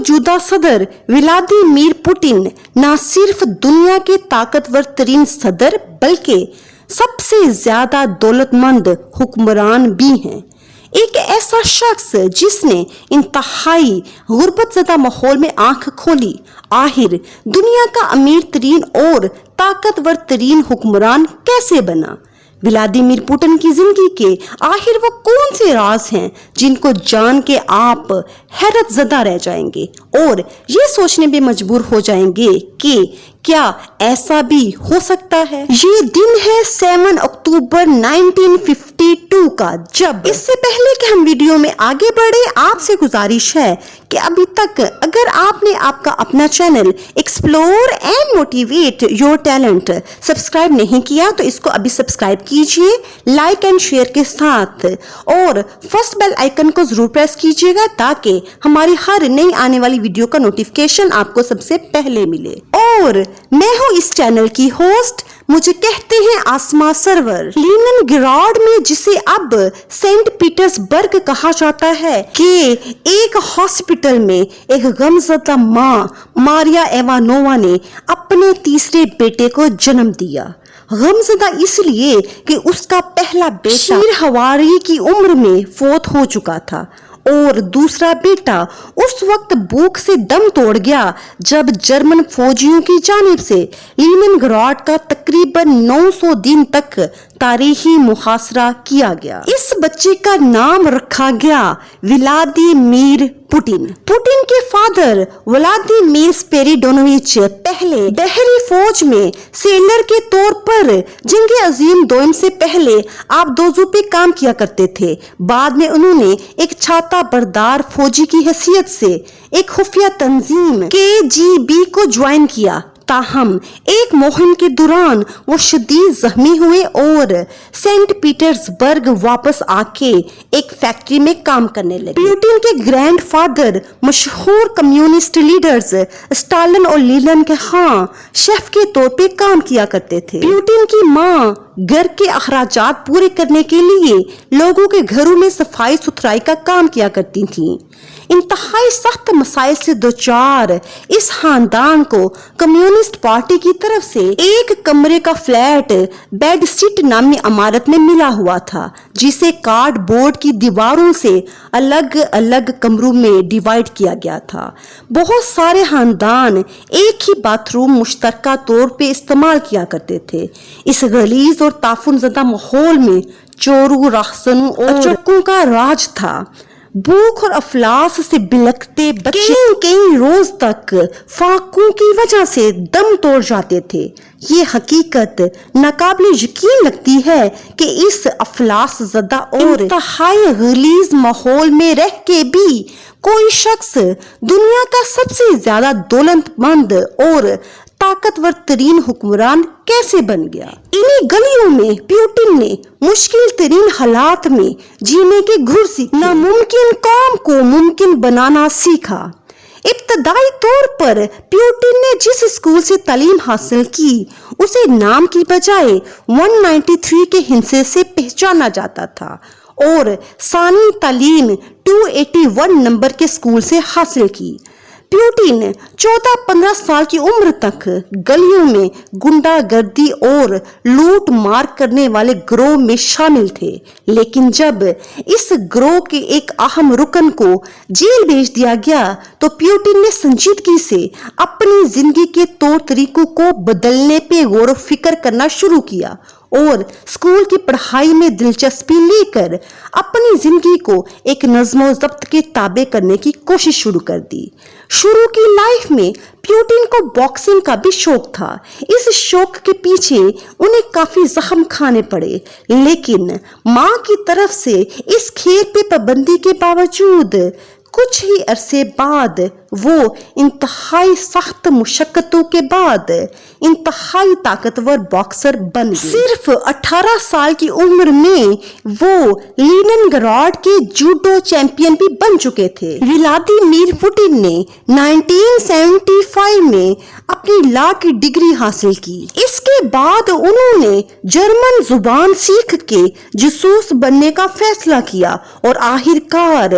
मौजूदा सदर Vladimir Putin न सिर्फ दुनिया के ताकतवर तरीन सदर बल्कि सबसे ज्यादा दौलतमंद हुक्मरान भी हैं। एक ऐसा शख्स जिसने इंतहाई गुर्बतज़दा माहौल में आंख खोली, आखिर दुनिया का अमीर तरीन और ताकतवर तरीन हुक्मरान कैसे बना। व्लादिमीर पुतिन की जिंदगी के आखिर वो कौन से राज हैं जिनको जान के आप हैरत ज़दा रह जाएंगे और ये सोचने पे मजबूर हो जाएंगे कि क्या ऐसा भी हो सकता है। ये दिन है 7 अक्टूबर 1952 का। जब इससे पहले कि हम वीडियो में आगे बढ़े, आपसे गुजारिश है कि अभी तक अगर आपने आपका अपना channel explore and motivate your talent subscribe नहीं किया तो इसको अभी सब्सक्राइब कीजिए लाइक एंड शेयर के साथ, और फर्स्ट बेल आइकन को जरूर प्रेस कीजिएगा ताकि हमारी हर नई आने वाली वीडियो का नोटिफिकेशन आपको सबसे पहले मिले। और मैं हूँ इस चैनल की होस्ट, मुझे कहते हैं आसमा सरवर। लीनिनग्राड में, जिसे अब सेंट पीटर्सबर्ग कहा जाता है, कि एक हॉस्पिटल में एक गमज़दा माँ मारिया इवानोवा ने अपने तीसरे बेटे को जन्म दिया। गमज़दा इसलिए कि उसका पहला बेटा शीर हवारी की उम्र में फौत हो चुका था और दूसरा बेटा उस वक्त भूख से दम तोड़ गया जब जर्मन फौजियों की जानिब से लीनिनग्राड का तकरीबन 900 दिन तक तारीखी मुहासरा किया गया। इस बच्चे का नाम रखा गया व्लादिमीर पुतिन। पुतिन के फादर व्लादिमीर स्पिरिडोनोविच पहले बहरी फौज में सेलर के तौर पर जंग अजीम दोम से पहले आबदोजों पे काम किया करते थे। बाद में उन्होंने एक छाता बरदार फौजी की हैसियत से एक खुफिया तंजीम KGB को ज्वाइन किया। ताहम एक मुहिम के दौरान वो शदीद जख्मी हुए और सेंट पीटर्सबर्ग वापस आके एक फैक्ट्री में काम करने लगे। पुतिन के ग्रैंडफादर मशहूर कम्युनिस्ट लीडर्स स्टालिन और लीनिन के शेफ के तौर पे काम किया करते थे। पुतिन की माँ घर के अखराजात पूरे करने के लिए लोगों के घरों में सफाई सुथराई का काम किया करती थी। इंतहाई सख्त मसाइल से दोचार इस खानदान को कम्युनिस्ट पार्टी की तरफ से एक कमरे का फ्लैट बेड सीट नामी इमारत में मिला हुआ था, जिसे कार्डबोर्ड की दीवारों से अलग अलग कमरों में डिवाइड किया गया था। बहुत सारे खानदान एक ही बाथरूम मुश्तरका तौर पे इस्तेमाल किया करते थे। इस गलीज और ताफुनज़दा माहौल में चोरों, राहसनों और चक्कों का राज था। भूख और अफलास से बिलखते बच्चे कई रोज तक फाकों की वजह से दम तोड़ जाते थे। ये हकीकत नाकाबिल यकीन लगती है कि इस अफलास ज़दा और इंतहाई गलीज माहौल में रह के भी कोई शख्स दुनिया का सबसे ज्यादा दौलतमंद और ताकतवर तरीन हुक्मरान कैसे बन गया। इन्हीं गलियों में पुतिन ने मुश्किल तरीन हालात में जीने के गुर सीखे, नामुमकिन काम को मुमकिन बनाना सीखा। इब्तदाई तौर पर पुतिन ने जिस स्कूल से तालीम हासिल की उसे नाम की बजाय 193 के हिस्से से पहचाना जाता था और सानी तालीम 281 नंबर के स्कूल से हासिल की। पुतिन 14-15 साल की उम्र तक गलियों में गुंडागर्दी और लूट मार करने वाले गिरोह में शामिल थे, लेकिन जब इस गिरोह के एक अहम रुकन को जेल भेज दिया गया तो पुतिन ने संजीदगी से अपनी जिंदगी के तौर तरीकों को बदलने पे गौर फिक्र करना शुरू किया और स्कूल की पढ़ाई में दिलचस्पी लेकर अपनी जिंदगी को एक नज़्म ज़ब्त के ताबे करने की कोशिश शुरू कर दी। शुरू की लाइफ में पुतिन को बॉक्सिंग का भी शौक था। इस शौक के पीछे उन्हें काफी जख्म खाने पड़े, लेकिन माँ की तरफ से इस खेल पे पाबंदी के बावजूद कुछ ही अरसे बाद वो इंतहाई सख्त मुशक्कतों के बाद इंतहाई ताकतवर बॉक्सर बन गए। सिर्फ 18 साल की उम्र में वो लीनिनग्राड के जूडो चैंपियन भी बन चुके थे। व्लादिमीर पुतिन ने 1975 में अपनी लॉ की डिग्री हासिल की। इसके बाद उन्होंने जर्मन जुबान सीख के जासूस बनने का फैसला किया और आखिरकार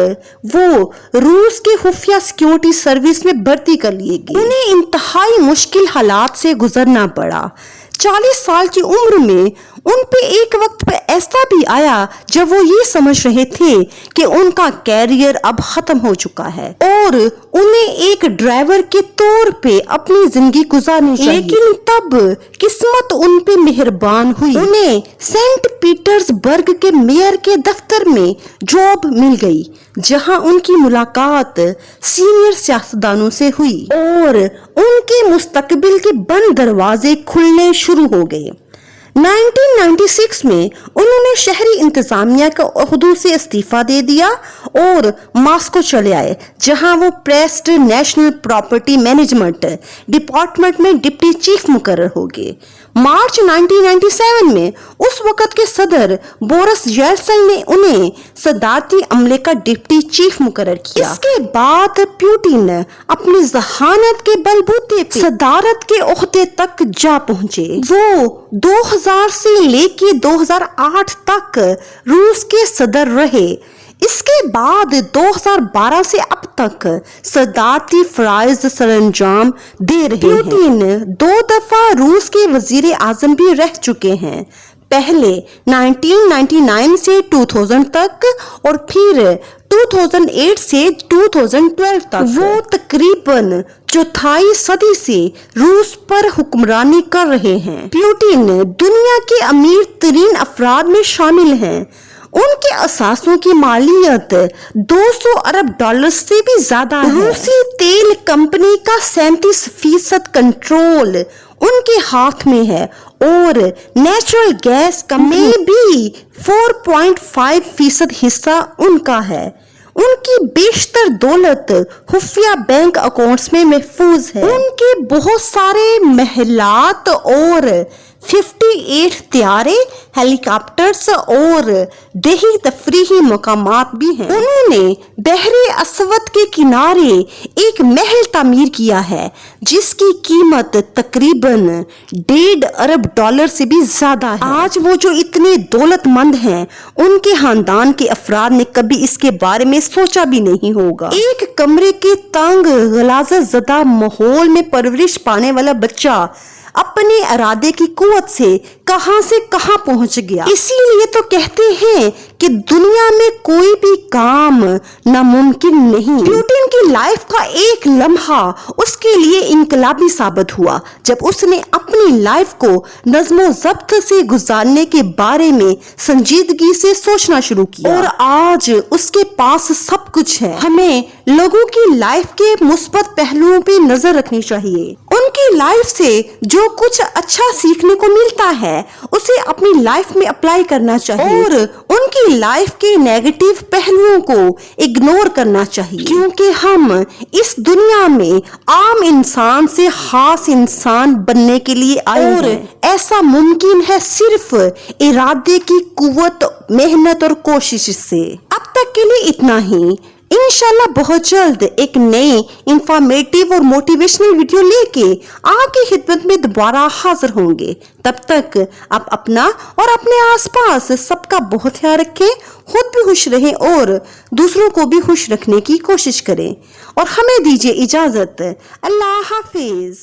वो रूस के खुफिया सिक्योरिटी सर्विस में भर्ती कर लिए गए। उन्हें इंतहाई मुश्किल हालात से गुजरना पड़ा। 40 साल की उम्र में उन पे एक वक्त पे ऐसा भी आया जब वो ये समझ रहे थे कि उनका कैरियर अब खत्म हो चुका है और उन्हें एक ड्राइवर के तौर पे अपनी जिंदगी गुजारनी चाहिए। लेकिन तब किस्मत उन पे मेहरबान हुई। उन्हें सेंट पीटर्सबर्ग के मेयर के दफ्तर में जॉब मिल गई, जहां उनकी मुलाकात सीनियर सियासतदानों से हुई और उनके मुस्तकबिल के बंद दरवाजे खुलने शुरू हो गए। 1996 में उन्होंने शहरी इंतजामिया के ओहदों से इस्तीफा दे दिया और मॉस्को चले आए, जहां वो प्रेस्ट नेशनल प्रॉपर्टी मैनेजमेंट डिपार्टमेंट में डिप्टी चीफ मुकर्रर हो गए। मार्च 1997 में उस वक्त के सदर बोरिस येल्सिन ने उन्हें सदारती अमले का डिप्टी चीफ मुकर्रर किया। इसके बाद पुतिन अपनी जहानत के बलबूते पे सदारत के ओहदे तक जा पहुंचे। वो 2000 से लेके 2008 तक रूस के सदर रहे। इसके बाद 2012 से अब तक सदारती फराइज सरंजाम दे रहे हैं। पुतिन 2 दफा रूस के वजीर आजम भी रह चुके हैं, पहले 1999 से 2000 तक और फिर 2008 से 2012 तक। वो तकरीबन चौथाई सदी से रूस पर हुक्मरानी कर रहे हैं। पुतिन दुनिया के अमीर तरीन अफराद में शामिल हैं। उनके असासों की मालियत 200 अरब डॉलर से भी ज्यादा है। रूसी तेल कंपनी का 37% कंट्रोल उनके हाथ में है और नेचुरल गैस में भी 4.5% हिस्सा उनका है। उनकी बेशतर दौलत खुफिया बैंक अकाउंट्स में महफूज है। उनके बहुत सारे महलात और 58 त्यारे, हेलीकॉप्टर्स और देही तफरीही मकामात भी हैं। उन्होंने बहरे अस्वद के किनारे एक महल तामीर किया है, जिसकी कीमत तकरीबन 1.5 अरब डॉलर से भी ज्यादा है। आज वो जो इतने दौलतमंद हैं, उनके खानदान के अफराद ने कभी इसके बारे में सोचा भी नहीं होगा। एक कमरे के तंग गलाज़त ज़दा माहौल में परवरिश पाने वाला बच्चा अपने इरादे की कुव्वत से कहां पहुंच गया। इसीलिए तो कहते हैं कि दुनिया में कोई भी काम नामुमकिन नहीं। पुतिन की लाइफ का एक लम्हा उसके लिए इनकलाबी साबित हुआ, जब उसने अपनी लाइफ को नज़्मो ज़ब्त से गुजारने के बारे में संजीदगी से सोचना शुरू किया। और आज उसके पास सब कुछ है। हमें लोगों की लाइफ के मुस्बत पहलुओं पे नजर रखनी चाहिए। उनकी लाइफ से जो कुछ अच्छा सीखने को मिलता है उसे अपनी लाइफ में अप्लाई करना चाहिए और उनकी लाइफ के नेगेटिव पहलुओं को इग्नोर करना चाहिए, क्योंकि हम इस दुनिया में आम इंसान से खास इंसान बनने के लिए आए हैं। और ऐसा मुमकिन है सिर्फ इरादे की कुव्वत, मेहनत और कोशिश से। अब तक के लिए इतना ही। इंशाल्लाह बहुत जल्द एक नई इंफॉर्मेटिव और मोटिवेशनल वीडियो लेके आपकी खिदमत में दोबारा हाजिर होंगे। तब तक आप अपना और अपने आसपास सबका बहुत ख्याल रखें, खुद भी खुश रहें और दूसरों को भी खुश रखने की कोशिश करें। और हमें दीजिए इजाजत। अल्लाह हाफिज।